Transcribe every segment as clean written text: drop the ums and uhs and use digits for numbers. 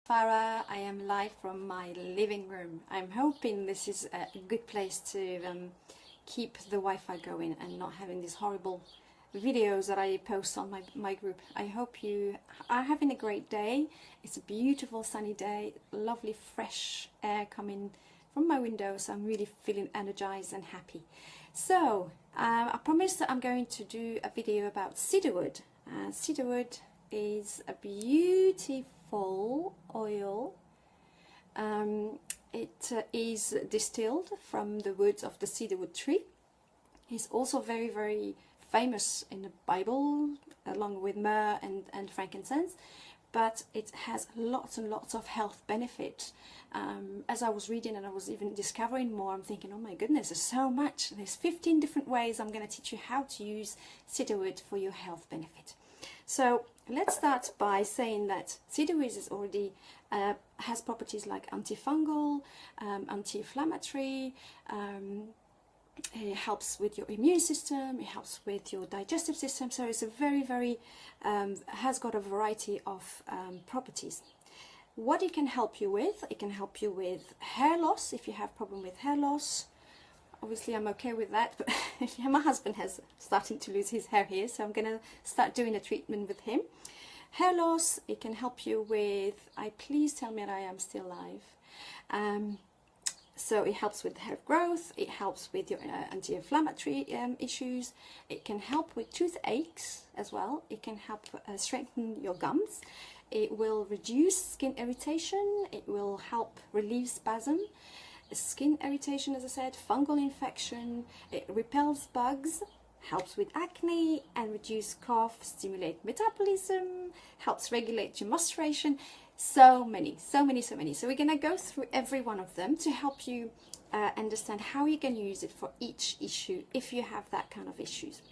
Farah, I am live from my living room. I'm hoping this is a good place to keep the Wi-Fi going and not having these horrible videos that I post on my group. I hope you are having a great day. It's a beautiful sunny day, lovely fresh air coming from my window, so I'm really feeling energized and happy. So I promised that I'm going to do a video about cedarwood. Cedarwood is a beautiful oil. It is distilled from the woods of the cedarwood tree. It's also very, very famous in the Bible, along with myrrh and frankincense, but it has lots and lots of health benefits. As I was reading and I was even discovering more, I'm thinking, oh my goodness, there's so much. There's 15 different ways I'm going to teach you how to use cedarwood for your health benefit. So let's start by saying that cedarwood is already has properties like antifungal, anti-inflammatory. It helps with your immune system. It helps with your digestive system. So it's a very, very has got a variety of properties. What it can help you with? It can help you with hair loss if you have problem with hair loss. Obviously, I'm okay with that, but my husband has starting to lose his hair here, so I'm going to start doing a treatment with him. Hair loss, it can help you with, please tell me that I am still alive. So it helps with hair growth, it helps with your anti-inflammatory issues, it can help with toothaches as well, it can help strengthen your gums, it will reduce skin irritation, it will help relieve spasm. Skin irritation, as I said, fungal infection, it repels bugs, helps with acne and reduce cough, stimulate metabolism, helps regulate your menstruation. So many. So we're going to go through every one of them to help you understand how you can use it for each issue if you have that kind of issues.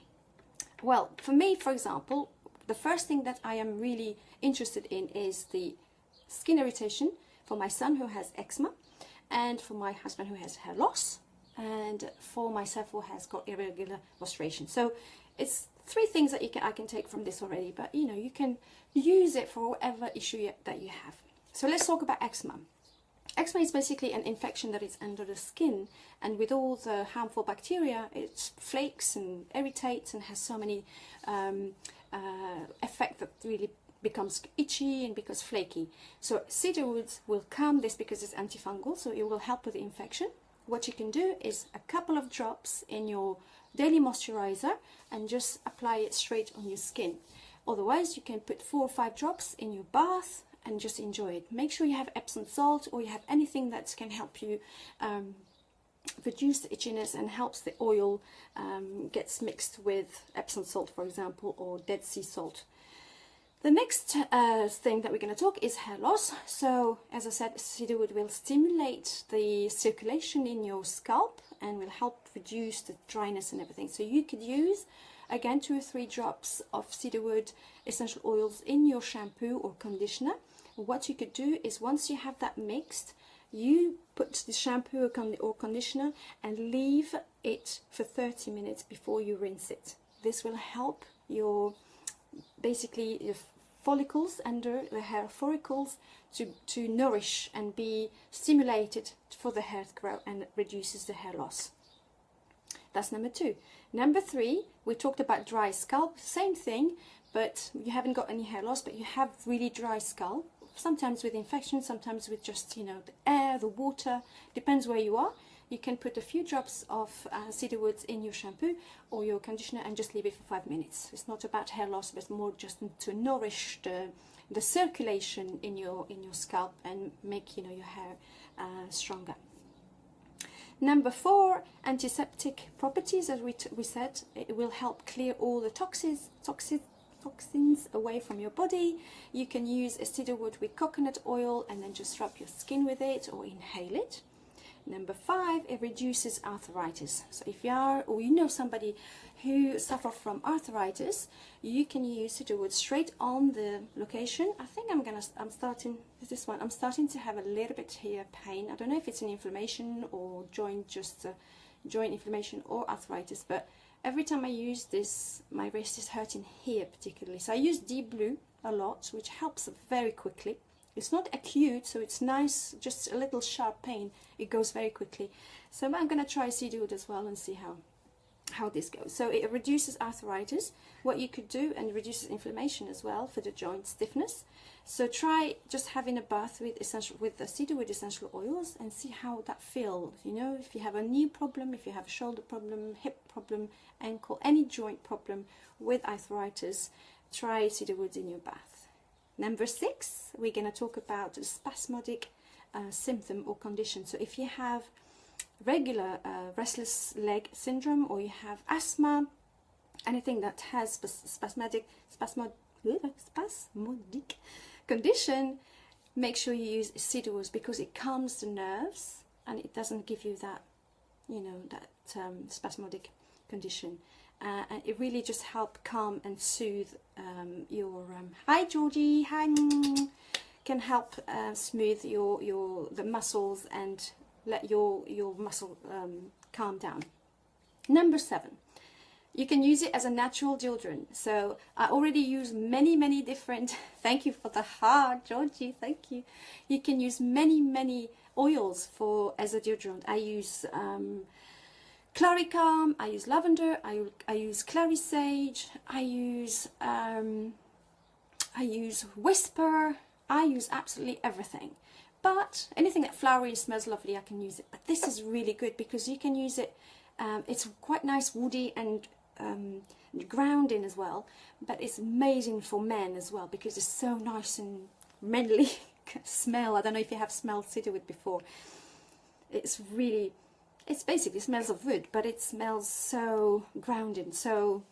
Well, for me, for example, the first thing that I am really interested in is the skin irritation for my son who has eczema, and for my husband who has hair loss, and for myself who has got irregular menstruation. So it's three things that I can take from this already, but you know, you can use it for whatever issue that you have. So let's talk about eczema. Eczema is basically an infection that is under the skin, and with all the harmful bacteria, it flakes and irritates and has so many effects that really becomes itchy and becomes flaky. So cedarwood will calm this because it's antifungal, so it will help with the infection. What you can do is a couple of drops in your daily moisturizer and just apply it straight on your skin. Otherwise, you can put 4 or 5 drops in your bath and just enjoy it. Make sure you have Epsom salt or you have anything that can help you reduce the itchiness and helps the oil gets mixed with Epsom salt, for example, or Dead Sea salt. The next thing that we're going to talk is hair loss. So, as I said, cedarwood will stimulate the circulation in your scalp and will help reduce the dryness and everything. So you could use, again, 2 or 3 drops of cedarwood essential oils in your shampoo or conditioner. What you could do is, once you have that mixed, you put the shampoo or conditioner and leave it for 30 minutes before you rinse it. This will help your basically your follicles under the hair follicles to nourish and be stimulated for the hair to grow, and it reduces the hair loss. That's number 2. Number 3, we talked about dry scalp. Same thing, but you haven't got any hair loss, but you have really dry scalp, sometimes with infection, sometimes with just, you know, the air, the water, depends where you are. You can put a few drops of cedarwood in your shampoo or your conditioner and just leave it for 5 minutes. It's not about hair loss, but more just to nourish the circulation in your scalp and make, you know, your hair stronger. Number 4, antiseptic properties. As we said, it will help clear all the toxins away from your body. You can use a cedarwood with coconut oil and then just rub your skin with it or inhale it. Number 5, it reduces arthritis. So if you are, or you know somebody who suffers from arthritis, you can use cedarwood straight on the location. I think I'm starting with this one. I'm starting to have a little bit here pain. I don't know if it's an inflammation or joint inflammation or arthritis, but every time I use this, my wrist is hurting here particularly. So I use deep blue a lot, which helps very quickly. It's not acute, so it's nice, just a little sharp pain. It goes very quickly. So I'm going to try Cedarwood as well and see how this goes. So it reduces arthritis, what you could do, and reduces inflammation as well for the joint stiffness. So try just having a bath with the Cedarwood essential oils and see how that feels. You know, if you have a knee problem, if you have a shoulder problem, hip problem, ankle, any joint problem with arthritis, try Cedarwood in your bath. Number 6, we're going to talk about a spasmodic symptom or condition. So if you have regular restless leg syndrome, or you have asthma, anything that has spasmodic condition, make sure you use Cedarwood, because it calms the nerves and it doesn't give you that, you know, that spasmodic condition. And it really just help calm and soothe your hi Georgie, hi, can help smooth the muscles and let your muscle calm down. Number 7, you can use it as a natural deodorant. So I already use many different, thank you for the heart, Georgie, thank you. You can use many oils as a deodorant. I use Claricalm, I use lavender, I use clary sage, I use Whisper, I use absolutely everything. But anything that flowery smells lovely, I can use it. But this is really good because you can use it, it's quite nice, woody and grounding as well. But it's amazing for men as well because it's so nice and manly smell. I don't know if you have smelled Cedarwood before. It's really, it's basically smells of wood, but it smells so grounding, so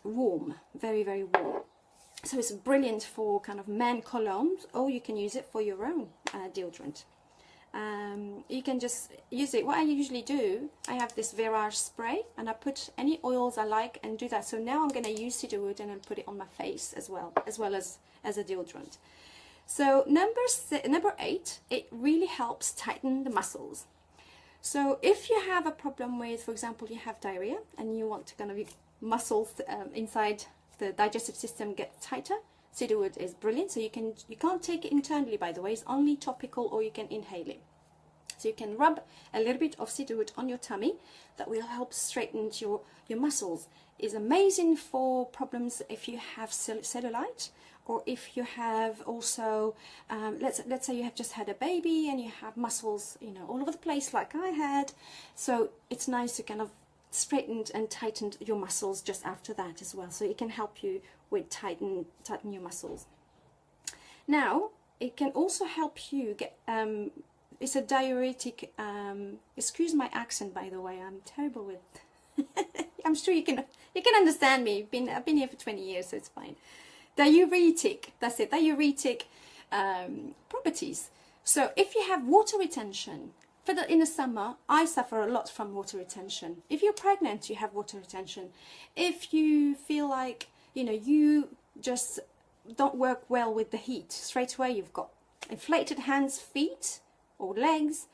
warm, very warm. So it's brilliant for kind of man colognes, or you can use it for your own deodorant. You can just use it. What I usually do, I have this Virage spray and I put any oils I like and do that. So now I'm going to use Cedarwood and then put it on my face as well as a deodorant. So number 8, it really helps tighten the muscles. So if you have a problem with, for example, you have diarrhea and you want to kind of muscles inside the digestive system get tighter, Cedarwood is brilliant. So you can't take it internally, by the way, it's only topical, or you can inhale it. So you can rub a little bit of Cedarwood on your tummy. That will help straighten your muscles. It's amazing for problems if you have cellulite, or if you have also, let's say you have just had a baby and you have muscles, you know, all over the place like I had. So it's nice to kind of straighten and tighten your muscles just after that as well. So it can help you with tighten your muscles. Now it can also help you get it's a diuretic, excuse my accent, by the way, I'm terrible with I'm sure you can understand me. I've been here for 20 years, so it's fine. Diuretic, that's it, diuretic properties. So if you have water retention, in the summer, I suffer a lot from water retention. If you're pregnant, you have water retention. If you feel like, you know, you just don't work well with the heat, straight away you've got inflated hands, feet, or legs,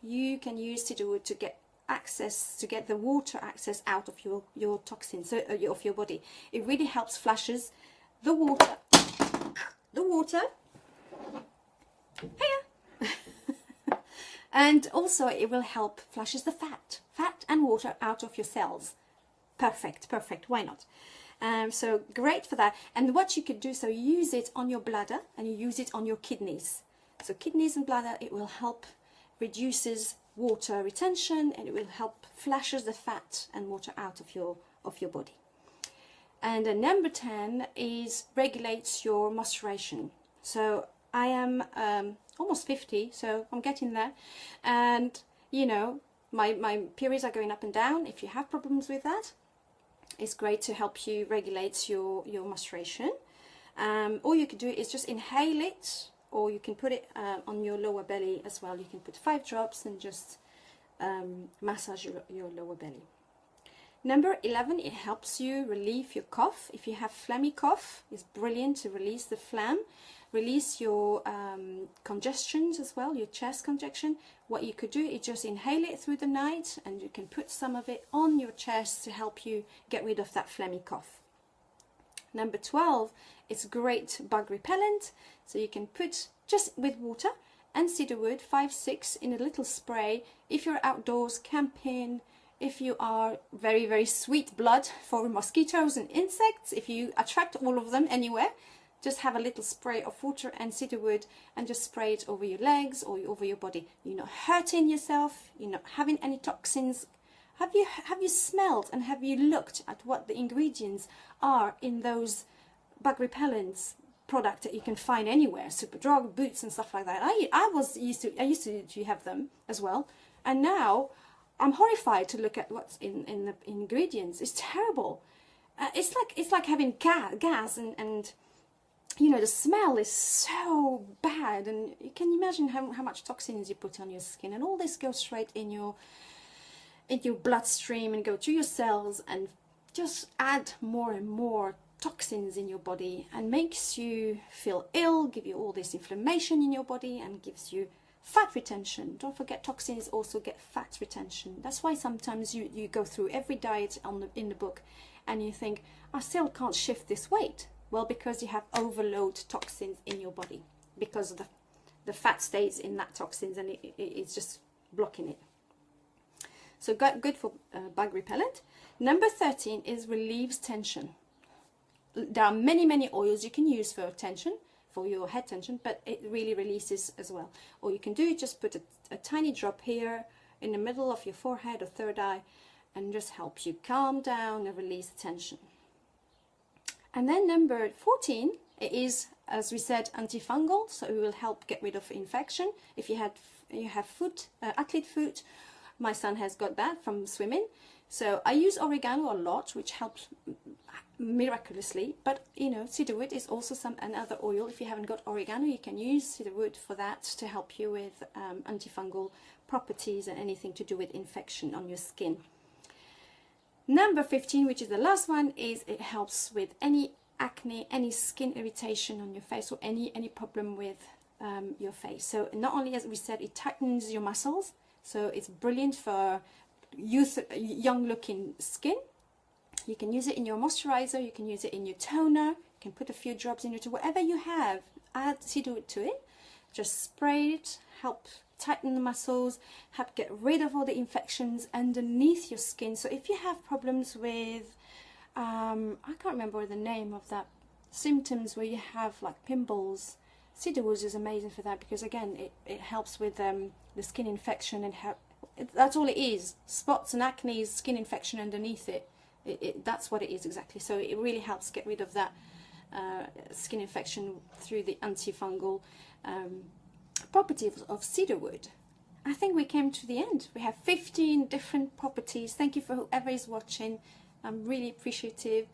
you can use Cedarwood to get the water access out of your toxins, of your body. It really helps flushes the water. Hiya. And also it will help flushes the fat and water out of your cells. Perfect, why not? So great for that. And what you could do, so you use it on your bladder and you use it on your kidneys. So kidneys and bladder, it will help reduces water retention, and it will help flushes the fat and water out of your body. And number 10 is regulates your menstruation. So I am almost 50, so I'm getting there, and you know, my periods are going up and down. If you have problems with that, it's great to help you regulate your menstruation. All you can do is just inhale it, or you can put it on your lower belly as well. You can put 5 drops and just massage your lower belly. Number 11, it helps you relieve your cough. If you have phlegmy cough, it's brilliant to release the phlegm, release your congestions as well, your chest congestion. What you could do is just inhale it through the night, and you can put some of it on your chest to help you get rid of that phlegmy cough. Number 12, it's great bug repellent. So you can put just with water and cedarwood, 5-6 in a little spray. If you're outdoors camping, if you are very, very sweet blood for mosquitoes and insects, if you attract all of them anywhere, just have a little spray of water and cedarwood and just spray it over your legs or over your body. You're not hurting yourself, you're not having any toxins. Have you smelled and have you looked at what the ingredients are in those bug repellents product that you can find anywhere, Superdrug, Boots and stuff like that? I used to have them as well, and now I'm horrified to look at what's in the ingredients. It's terrible. It's like having gas and you know, the smell is so bad, and you can imagine how much toxins you put on your skin, and all this goes straight in your bloodstream and go to your cells and just add more and more toxins in your body and makes you feel ill, give you all this inflammation in your body and gives you fat retention. Don't forget, toxins also get fat retention. That's why sometimes you go through every diet in the book and you think, I still can't shift this weight. Well, because you have overload toxins in your body, because the fat stays in that toxins and it's just blocking it. So good for bug repellent. Number 13 is relieves tension. There are many oils you can use for tension, for your head tension, but it really releases as well. All you can do is just put a tiny drop here in the middle of your forehead or third eye and just helps you calm down and release the tension. And then number 14 is, as we said, antifungal, so it will help get rid of infection. If you have foot, athlete foot, my son has got that from swimming. So I use oregano a lot, which helps miraculously. But you know, cedarwood is also another oil. If you haven't got oregano, you can use cedarwood for that to help you with antifungal properties and anything to do with infection on your skin. Number 15, which is the last one, is it helps with any acne, any skin irritation on your face, or any problem with your face. So not only, as we said, it tightens your muscles, so it's brilliant for young looking skin. You can use it in your moisturizer, you can use it in your toner, you can put a few drops in it, whatever you have, add cedarwood to it, just spray it, help tighten the muscles, help get rid of all the infections underneath your skin. So if you have problems with, I can't remember the name of that, symptoms where you have like pimples, cedarwood is amazing for that, because again it helps with the skin infection and that's all it is, spots and acne, skin infection underneath it. That's what it is exactly. So it really helps get rid of that skin infection through the antifungal properties of cedarwood. I think we came to the end. We have 15 different properties. Thank you for whoever is watching. I'm really appreciative.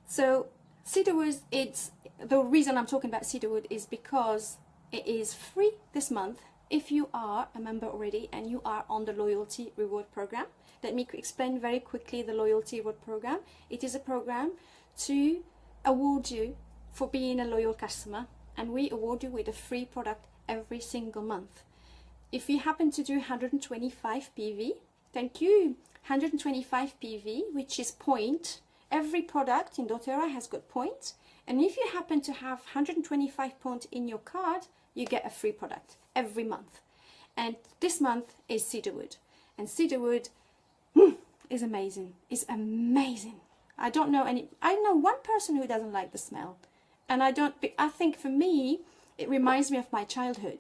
So cedarwood, the reason I'm talking about cedarwood is because it is free this month if you are a member already and you are on the loyalty reward program. Let me explain very quickly the loyalty reward program. It is a program to award you for being a loyal customer, and we award you with a free product every single month. If you happen to do 125 PV, thank you, 125 PV, which is point. Every product in doTERRA has got points, and if you happen to have 125 points in your card, you get a free product every month. And this month is cedarwood, and cedarwood is amazing. It's amazing. I know one person who doesn't like the smell. And I think for me, it reminds me of my childhood.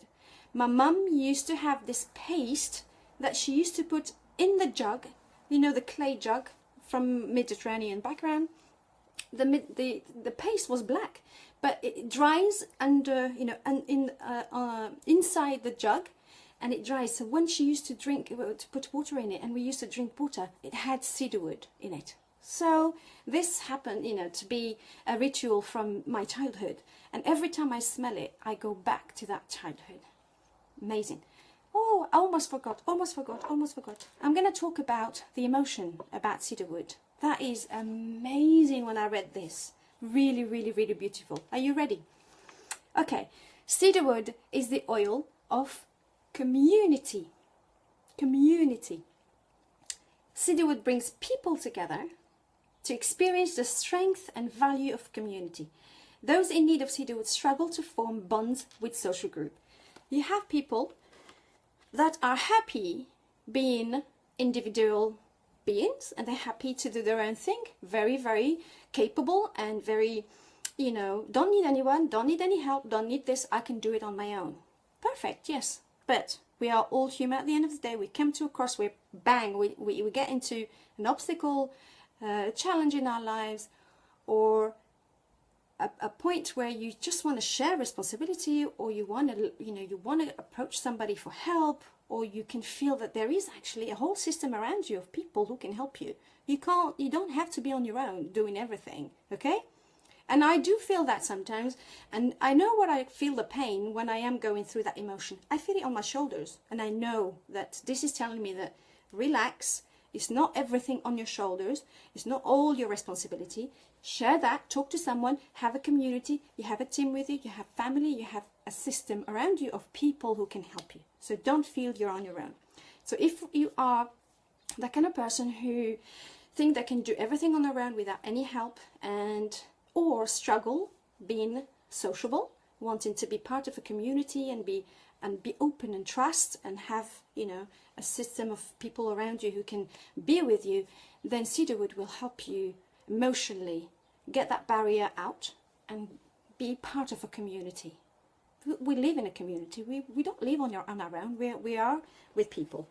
My mum used to have this paste that she used to put in the jug, you know, the clay jug from Mediterranean background. The paste was black, but it dries under, you know, inside the jug, and it dries. So when she used to put water in it, and we used to drink water, it had cedarwood in it. So this happened, you know, to be a ritual from my childhood. And every time I smell it, I go back to that childhood. Amazing. Oh, I almost forgot. I'm going to talk about the emotion about cedarwood. That is amazing when I read this. Really, really, really beautiful. Are you ready? Okay. Cedarwood is the oil of community. Community. Cedarwood brings people together to experience the strength and value of community. Those in need of cedarwood struggle to form bonds with social group. You have people that are happy being individual beings, and they're happy to do their own thing, very, very capable and very, you know, don't need anyone, don't need any help, don't need this, I can do it on my own. Perfect, yes, but we are all human at the end of the day. We come to a cross where bang, we get into an obstacle, challenge in our lives, or a point where you just want to share responsibility, or you want to, you know, you want to approach somebody for help, or you can feel that there is actually a whole system around you of people who can help you. You don't have to be on your own doing everything, okay? And I do feel that sometimes, and I know what I feel the pain when I am going through that emotion. I feel it on my shoulders, and I know that this is telling me that relax, it's not everything on your shoulders, it's not all your responsibility. Share that, talk to someone, have a community, you have a team with you, you have family, you have a system around you of people who can help you. So don't feel you're on your own. So if you are that kind of person who think they can do everything on their own without any help, and or struggle being sociable, wanting to be part of a community and be open and trust and have, you know, a system of people around you who can be with you, then cedarwood will help you emotionally get that barrier out and be part of a community. We live in a community. We don't live on our own. We are with people.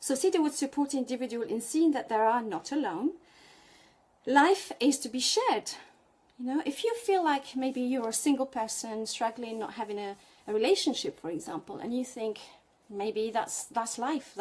So cedarwood supports the individual in seeing that they are not alone. Life is to be shared. You know, if you feel like maybe you're a single person struggling, not having a relationship, for example, and you think maybe that's life.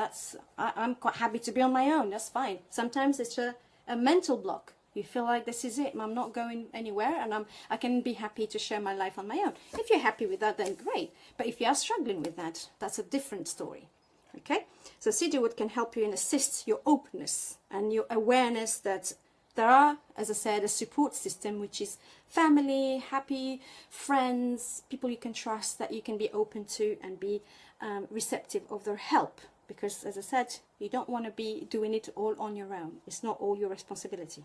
I'm quite happy to be on my own. That's fine. Sometimes it's a mental block. You feel like this is it. I'm not going anywhere, and I can be happy to share my life on my own. If you're happy with that, then great. But if you are struggling with that, that's a different story. Okay? So cedarwood can help you and assist your openness and your awareness that there are, as I said, a support system, which is family, happy, friends, people you can trust, that you can be open to and be receptive of their help. Because, as I said, you don't want to be doing it all on your own. It's not all your responsibility.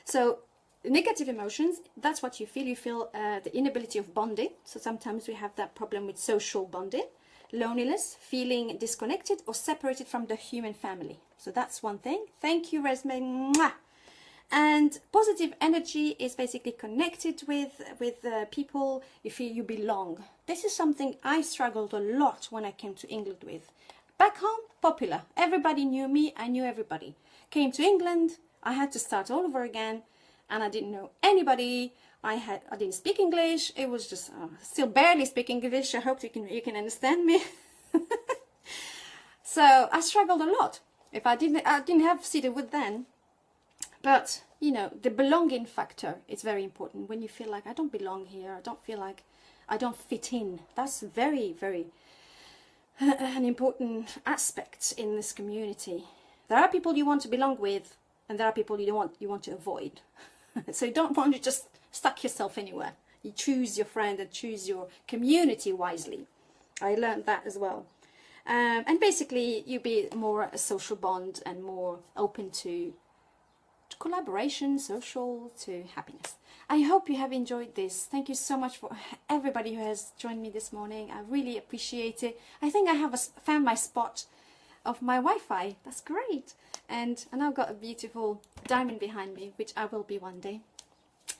So, negative emotions, that's what you feel. You feel the inability of bonding. So sometimes we have that problem with social bonding. Loneliness, feeling disconnected or separated from the human family. So that's one thing. Thank you, Resme. Mwah! And positive energy is basically connected with people. You feel you belong. This is something I struggled a lot when I came to England with. Back home, popular. Everybody knew me. I knew everybody. Came to England, I had to start all over again, and I didn't know anybody. I didn't speak English. It was just still barely speak English. I hope you can understand me. So I struggled a lot. I didn't have cedarwood then. But you know, the belonging factor is very important. When you feel like I don't belong here, I don't feel like I don't fit in. That's very, very an important aspect in this community. There are people you want to belong with, and there are people you want to avoid. So you don't want to just stuck yourself anywhere. You choose your friend and choose your community wisely. I learned that as well. And basically you be more a social bond and more open to collaboration, social, to happiness. I hope you have enjoyed this. Thank you so much for everybody who has joined me this morning. I really appreciate it. I think I have found my spot of my Wi-Fi. That's great. And I've got a beautiful diamond behind me, which I will be one day.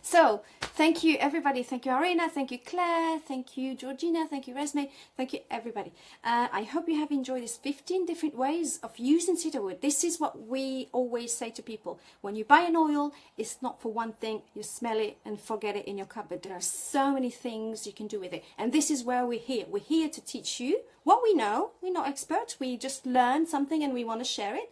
So, thank you everybody. Thank you Arena, thank you Claire, thank you Georgina, thank you Resme, thank you everybody. I hope you have enjoyed this 15 different ways of using cedarwood. This is what we always say to people. When you buy an oil, it's not for one thing. You smell it and forget it in your cupboard. There are so many things you can do with it. And this is where we're here. We're here to teach you what we know. We're not experts. We just learn something and we want to share it.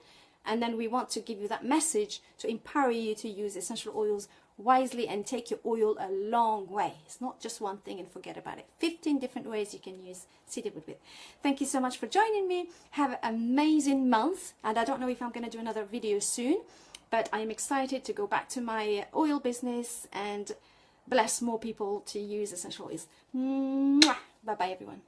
And then we want to give you that message to empower you to use essential oils wisely and take your oil a long way. It's not just one thing and forget about it. 15 different ways you can use cedarwood with. Thank you so much for joining me. Have an amazing month, and I don't know if I'm going to do another video soon, but I am excited to go back to my oil business and bless more people to use essential oils. Bye bye everyone.